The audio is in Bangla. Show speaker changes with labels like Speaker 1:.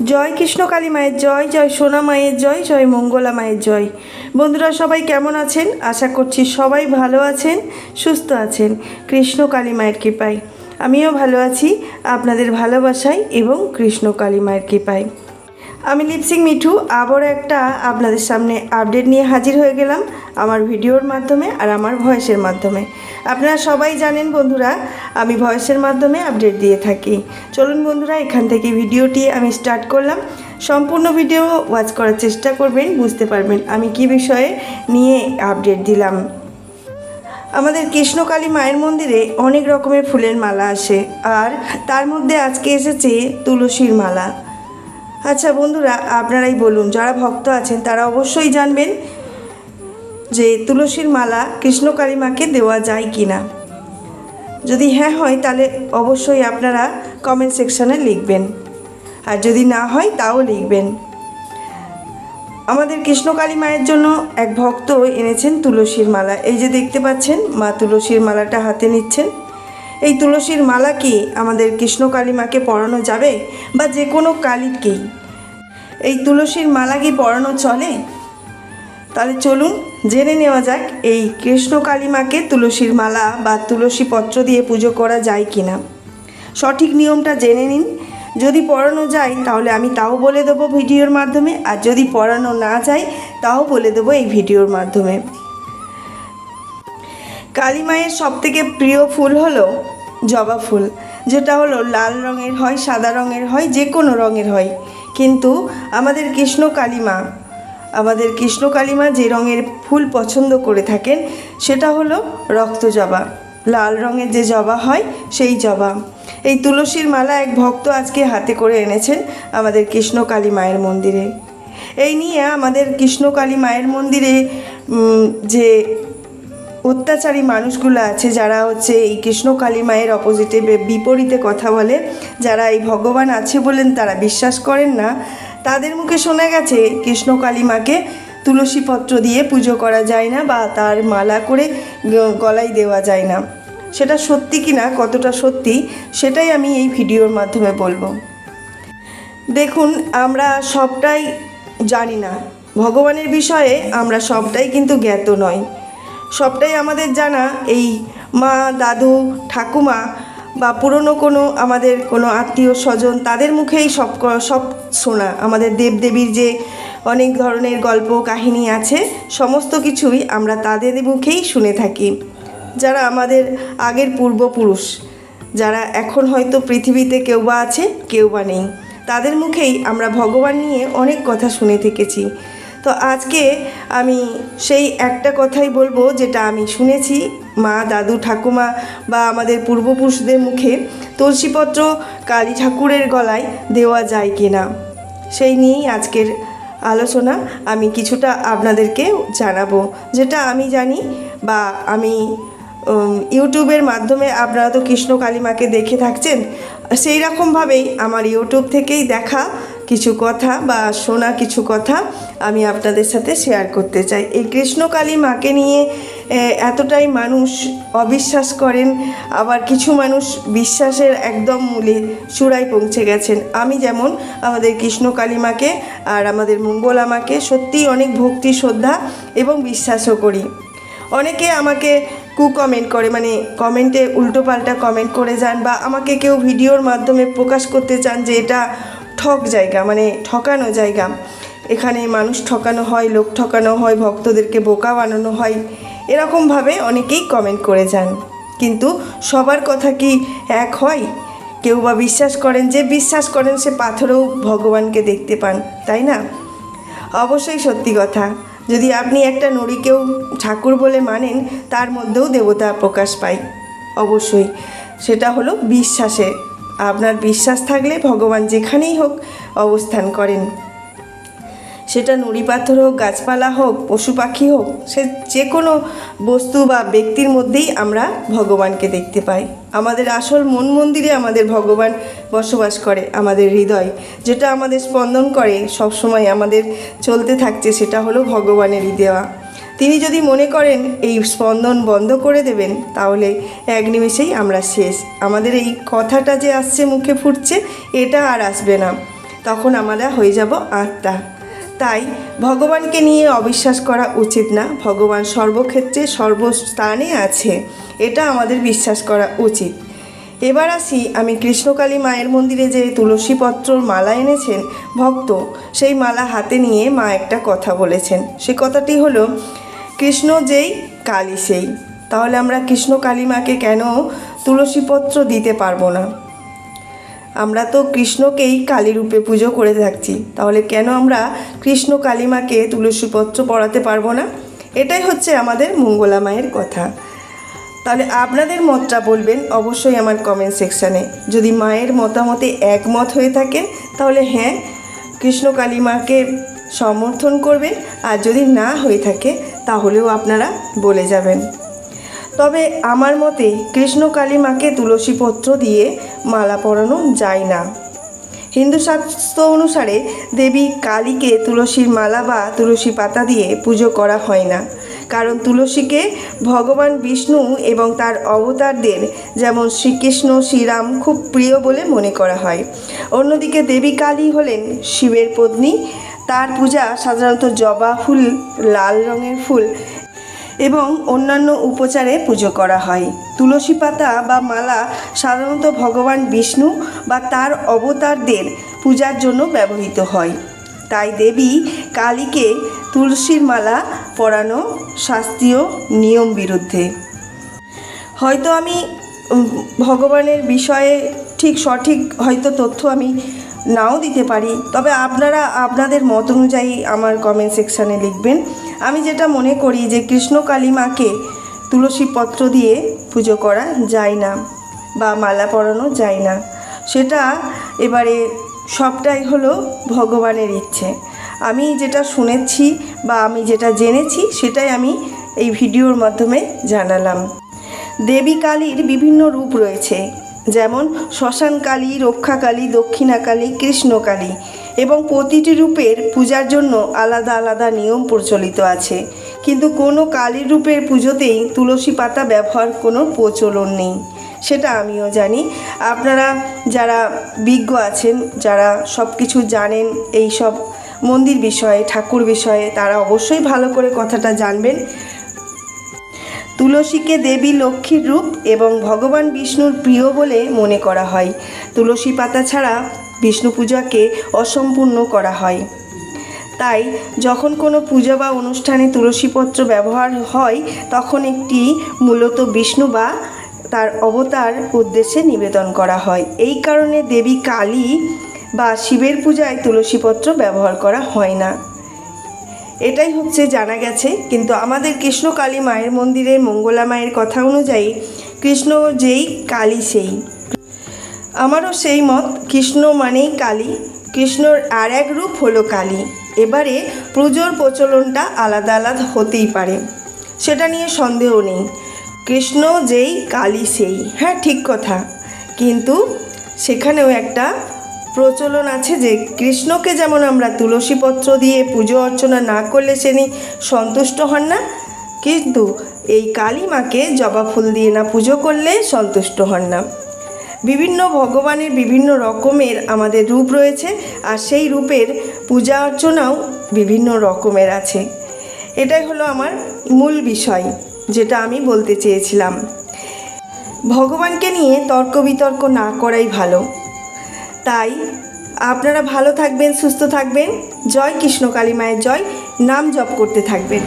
Speaker 1: জয় কৃষ্ণ কালী মায়ের জয়, জয় সোনা মায়ের জয়, জয় মঙ্গলা মায়ের জয়। বন্ধুরা সবাই কেমন আছেন? আশা করছি সবাই ভালো আছেন, সুস্থ আছেন কৃষ্ণ কালী মায়ের কৃপায়। আমিও ভালো আছি আপনাদের ভালোবাসায় এবং কৃষ্ণ কালী মায়ের কৃপায়। আমি লিপসিং মিঠু আবারও একটা আপনাদের সামনে আপডেট নিয়ে হাজির হয়ে গেলাম আমার ভিডিওর মাধ্যমে আর আমার ভয়েসের মাধ্যমে। আপনারা সবাই জানেন বন্ধুরা, আমি ভয়েসের মাধ্যমে আপডেট দিয়ে থাকি। চলুন বন্ধুরা, এখান থেকে ভিডিওটি আমি স্টার্ট করলাম। সম্পূর্ণ ভিডিও ওয়াচ করার চেষ্টা করবেন, বুঝতে পারবেন আমি কি বিষয়ে নিয়ে আপডেট দিলাম। আমাদের কৃষ্ণকালী মায়ের মন্দিরে অনেক রকমের ফুলের মালা আসে, আর তার মধ্যে আজকে এসেছে তুলসীর মালা। আচ্ছা বন্ধুরা, আপনারাই বলুন, যারা ভক্ত আছেন তারা অবশ্যই জানবেন যে তুলসীর মালা কৃষ্ণকালী মাকে দেওয়া যায় কি না। যদি হ্যাঁ হয় তাহলে অবশ্যই আপনারা কমেন্ট সেকশানে লিখবেন, আর যদি না হয় তাও লিখবেন। আমাদের কৃষ্ণকালী মায়ের জন্য এক ভক্ত এনেছেন তুলসীর মালা। এই যে দেখতে পাচ্ছেন, মা তুলসীর মালাটা হাতে নিচ্ছেন। এই তুলসীর মালা কি আমাদের কৃষ্ণকালী মাকে পরানো যাবে, বা যে কোনো কালীকেই এই তুলসীর মালা কি পরানো চলে? তাহলে চলুন জেনে নেওয়া যাক এই কৃষ্ণকালী মাকে তুলসীর মালা বা তুলসী পত্র দিয়ে পুজো করা যায় কি না। সঠিক নিয়মটা জেনে নিন। যদি পড়ানো যায় তাহলে আমি তাও বলে দেবো ভিডিওর মাধ্যমে, আর যদি পড়ানো না যায় তাও বলে দেবো এই ভিডিওর মাধ্যমে। কালী মায়ের সবথেকে প্রিয় ফুল হলো জবা ফুল, যেটা হলো লাল রঙের হয়, সাদা রঙের হয়, যে কোনো রঙের হয়। কিন্তু আমাদের কৃষ্ণকালী মা যে রঙের ফুল পছন্দ করে থাকেন সেটা হলো রক্ত জবা, লাল রঙের যে জবা হয় সেই জবা। এই তুলসীর মালা এক ভক্ত আজকে হাতে করে এনেছেন আমাদের কৃষ্ণকালী মায়ের মন্দিরে। এই নিয়ে আমাদের কৃষ্ণকালী মায়ের মন্দিরে যে অত্যাচারী মানুষগুলো আছে, যারা হচ্ছে এই কৃষ্ণকালী মায়ের অপোজিটে বিপরীতে কথা বলে, যারা এই ভগবান আছে বলেন তারা বিশ্বাস করেন না, তাদের মুখে শোনা গেছে কৃষ্ণকালী মাকে তুলসী পত্র দিয়ে পুজো করা যায় না, বা তার মালা করে গলায় দেওয়া যায় না। সেটা সত্যি কি না, কতটা সত্যি, সেটাই আমি এই ভিডিওর মাধ্যমে বলবো। দেখুন, আমরা সবটাই জানি না, ভগবানের বিষয়ে আমরা সবটাই কিন্তু জ্ঞাত নয়। সবটাই আমাদের জানা এই মা, দাদু, ঠাকুমা বা পুরনো কোনো আমাদের কোনো আত্মীয় স্বজন, তাদের মুখেই সব শোনা। আমাদের দেবদেবীর যে অনেক ধরনের গল্প কাহিনী আছে, সমস্ত কিছুই আমরা তাদের মুখেই শুনে থাকি। যারা আমাদের আগের পূর্বপুরুষ, যারা এখন হয়তো পৃথিবীতে কেউ বা আছে কেউ বা নেই, তাদের মুখেই আমরা ভগবান নিয়ে অনেক কথা শুনে থেকেছি। তো আজকে আমি সেই একটা কথাই বলবো যেটা আমি শুনেছি মা, দাদু, ঠাকুমা বা আমাদের পূর্বপুরুষদের মুখে, তুলসীপত্র কালী ঠাকুরের গলায় দেওয়া যায় কি না, সেই নিয়েই আজকের আলোচনা। আমি কিছুটা আপনাদেরকে জানাবো, যেটা আমি জানি, বা আমি ইউটিউবের মাধ্যমে, আপনারা তো কৃষ্ণকালী মাকে দেখে থাকছেন, সেই রকমভাবেই আমার ইউটিউব থেকেই দেখা কিছু কথা বা শোনা কিছু কথা আমি আপনাদের সাথে শেয়ার করতে চাই। এই কৃষ্ণকালী মাকে নিয়ে এতটাই মানুষ অবিশ্বাস করেন, আবার কিছু মানুষ বিশ্বাসের একদম মূলে চূড়ায় পৌঁছে গেছেন। আমি যেমন আমাদের কৃষ্ণকালী মাকে আর আমাদের মঙ্গলা মাকে সত্যিই অনেক ভক্তি, শ্রদ্ধা এবং বিশ্বাসও করি। অনেকে আমাকে কমেন্ট করে, মানে কমেন্টে উল্টোপাল্টা কমেন্ট করে যান, বা আমাকে কেউ ভিডিওর মাধ্যমে প্রকাশ করতে চান যে এটা ঠক জায়গা, মানে ঠকানো জায়গা, এখানে মানুষ ঠকানো হয়, লোক ঠকানো হয়, ভক্তদেরকে বোকা বানানো হয়, এরকমভাবে অনেকেই কমেন্ট করে যান। কিন্তু সবার কথা কি এক হয়? কেউ বা বিশ্বাস করেন, যে বিশ্বাস করেন সে পাথরেও ভগবানকে দেখতে পান, তাই না? অবশ্যই সত্যি কথা। যদি আপনি একটা নড়িকেও ঠাকুর বলে মানেন, তার মধ্যেও দেবতা প্রকাশ পায়। অবশ্যই সেটা হলো বিশ্বাসে। আপনার বিশ্বাস থাকলে ভগবান যেখানেই হোক অবস্থান করেন, সেটা নুড়ি পাথর হোক, গাছপালা হোক, পশু পাখি হোক, সে যে কোনো বস্তু বা ব্যক্তির মধ্যেই আমরা ভগবানকে দেখতে পাই। আমাদের আসল মন মন্দিরে আমাদের ভগবান বসবাস করে, আমাদের হৃদয়, যেটা আমাদের স্পন্দন করে সবসময় আমাদের চলতে থাকছে, সেটা হলো ভগবানেরই দেওয়া। তিনি যদি মনে করেন এই স্পন্দন বন্ধ করে দেবেন, তাহলে এক নিমেষেই আমরা শেষ। আমাদের এই কথাটা যে আসছে, মুখে ফুটছে, এটা আর আসবে না, তখন আমরা হয়ে যাব আত্মা। তাই ভগবানকে নিয়ে অবিশ্বাস করা উচিত না। ভগবান সর্বক্ষেত্রে সর্বস্থানে আছে, এটা আমাদের বিশ্বাস করা উচিত। এবার আসি, আমি কৃষ্ণকালী মায়ের মন্দিরে যে তুলসী পত্রর মালা এনেছেন ভক্ত, সেই মালা হাতে নিয়ে মা একটা কথা বলেছেন। সে কথাটি হলো, কৃষ্ণ যেই কালী সেই। তাহলে আমরা কৃষ্ণ কালী মাকে কেন তুলসী পত্র দিতে পারবো না? আমরা তো কৃষ্ণকেই কালী রূপে পুজো করে থাকছি, তাহলে কেন আমরা কৃষ্ণ কালী মাকে তুলসী পত্র পড়াতে পারবো না? এটাই হচ্ছে আমাদের মঙ্গলা মায়ের কথা। তাহলে আপনাদের মতটা বলবেন অবশ্যই আমার কমেন্ট সেকশানে। যদি মায়ের মতামতে একমত হয়ে থাকেন, তাহলে হ্যাঁ, কৃষ্ণ কালী মাকে সমর্থন করবেন, আর যদি না হয়ে থাকে তাহলেও আপনারা বলে যাবেন। তবে আমার মতে কৃষ্ণ কালী মাকে তুলসী পত্র দিয়ে মালা পরানো যায় না। হিন্দু শাস্ত্র অনুসারে দেবী কালীকে তুলসীর মালা বা তুলসী পাতা দিয়ে পুজো করা হয় না, কারণ তুলসীকে ভগবান বিষ্ণু এবং তার অবতারদের যেমন শ্রীকৃষ্ণ, শ্রীরাম খুব প্রিয় বলে মনে করা হয়। অন্যদিকে দেবী কালী হলেন শিবের পত্নী। তার পূজা সাধারণত জবা ফুল, লাল রঙের ফুল এবং অন্যান্য উপচারে পুজো করা হয়। তুলসী পাতা বা মালা সাধারণত ভগবান বিষ্ণু বা তার অবতারদের পূজার জন্য ব্যবহৃত হয়। তাই দেবী কালীকে তুলসীর মালা পরানো শাস্ত্রীয় নিয়ম বিরুদ্ধে। হয়তো আমি ভগবানের বিষয়ে সঠিক হয়তো তথ্য আমি নাও দিতে পারি, তবে আপনারা আপনাদের মত অনুযায়ী আমার কমেন্ট সেকশানে লিখবেন। আমি যেটা মনে করি যে কৃষ্ণ কালী মাকে তুলসী পত্র দিয়ে পুজো করা যায় না বা মালা পরানো যায় না, সেটা এবারে সবটাই হলো ভগবানের ইচ্ছে। আমি যেটা শুনেছি বা আমি যেটা জেনেছি, সেটাই আমি এই ভিডিওর মাধ্যমে জানালাম। দেবী কালীর বিভিন্ন রূপ রয়েছে, যেমন শ্মশান কালী, রক্ষা কালী, দক্ষিণা কালী, কৃষ্ণ কালী, এবং প্রতিটি রূপের পূজার জন্য আলাদা আলাদা নিয়ম প্রচলিত আছে। কিন্তু কোনো কালীর রূপের পুজোতেই তুলসী পাতা ব্যবহার কোনো প্রচলন নেই, সেটা আমিও জানি। আপনারা যারা বিজ্ঞ আছেন, যারা সব কিছু জানেন এই সব মন্দির বিষয়ে, ঠাকুর বিষয়ে, তারা অবশ্যই ভালো করে কথাটা জানবেন। তুলসীকে দেবী লক্ষ্মীর রূপ এবং ভগবান বিষ্ণুর প্রিয় বলে মনে করা হয়। তুলসী পাতা ছাড়া বিষ্ণু পূজাকে অসম্পূর্ণ করা হয়। তাই যখন কোনো পূজা বা অনুষ্ঠানে তুলসীপত্র ব্যবহার হয়, তখন একটি মূলত বিষ্ণু বা তার অবতার উদ্দেশ্যে নিবেদন করা হয়। এই কারণে দেবী কালী বা শিবের পূজায় তুলসীপত্র ব্যবহার করা হয় না, এটাই হচ্ছে জানা গেছে। কিন্তু আমাদের কৃষ্ণ কালী মায়ের মন্দিরে মঙ্গলা মায়ের কথা অনুযায়ী কৃষ্ণ যেই কালী সেই। আমারও সেই মত, কৃষ্ণ মানেই কালী, কৃষ্ণর আর এক রূপ হলো কালী। এবারে পুজোর প্রচলনটা আলাদা আলাদা হতেই পারে, সেটা নিয়ে সন্দেহ নেই। কৃষ্ণ যেই কালী সেই, হ্যাঁ ঠিক কথা, কিন্তু সেখানেও একটা প্রচলন আছে যে কৃষ্ণকে যেমন আমরা তুলসীপত্র দিয়ে পুজো অর্চনা না করলে তিনি সন্তুষ্ট হন না, কিন্তু এই কালী মাকে জবা ফুল দিয়ে না পুজো করলে সন্তুষ্ট হন না। বিভিন্ন ভগবানের বিভিন্ন রকমের আমাদের রূপ রয়েছে, আর সেই রূপের পূজা অর্চনাও বিভিন্ন রকমের আছে। এটাই হলো আমার মূল বিষয়, যেটা আমি বলতে চেয়েছিলাম। ভগবানকে নিয়ে তর্ক বিতর্ক না করাই ভালো। তাই আপনারা ভালো থাকবেন, সুস্থ থাকবেন। জয় কৃষ্ণ কালী মায়ের জয়, নাম জপ করতে থাকবেন।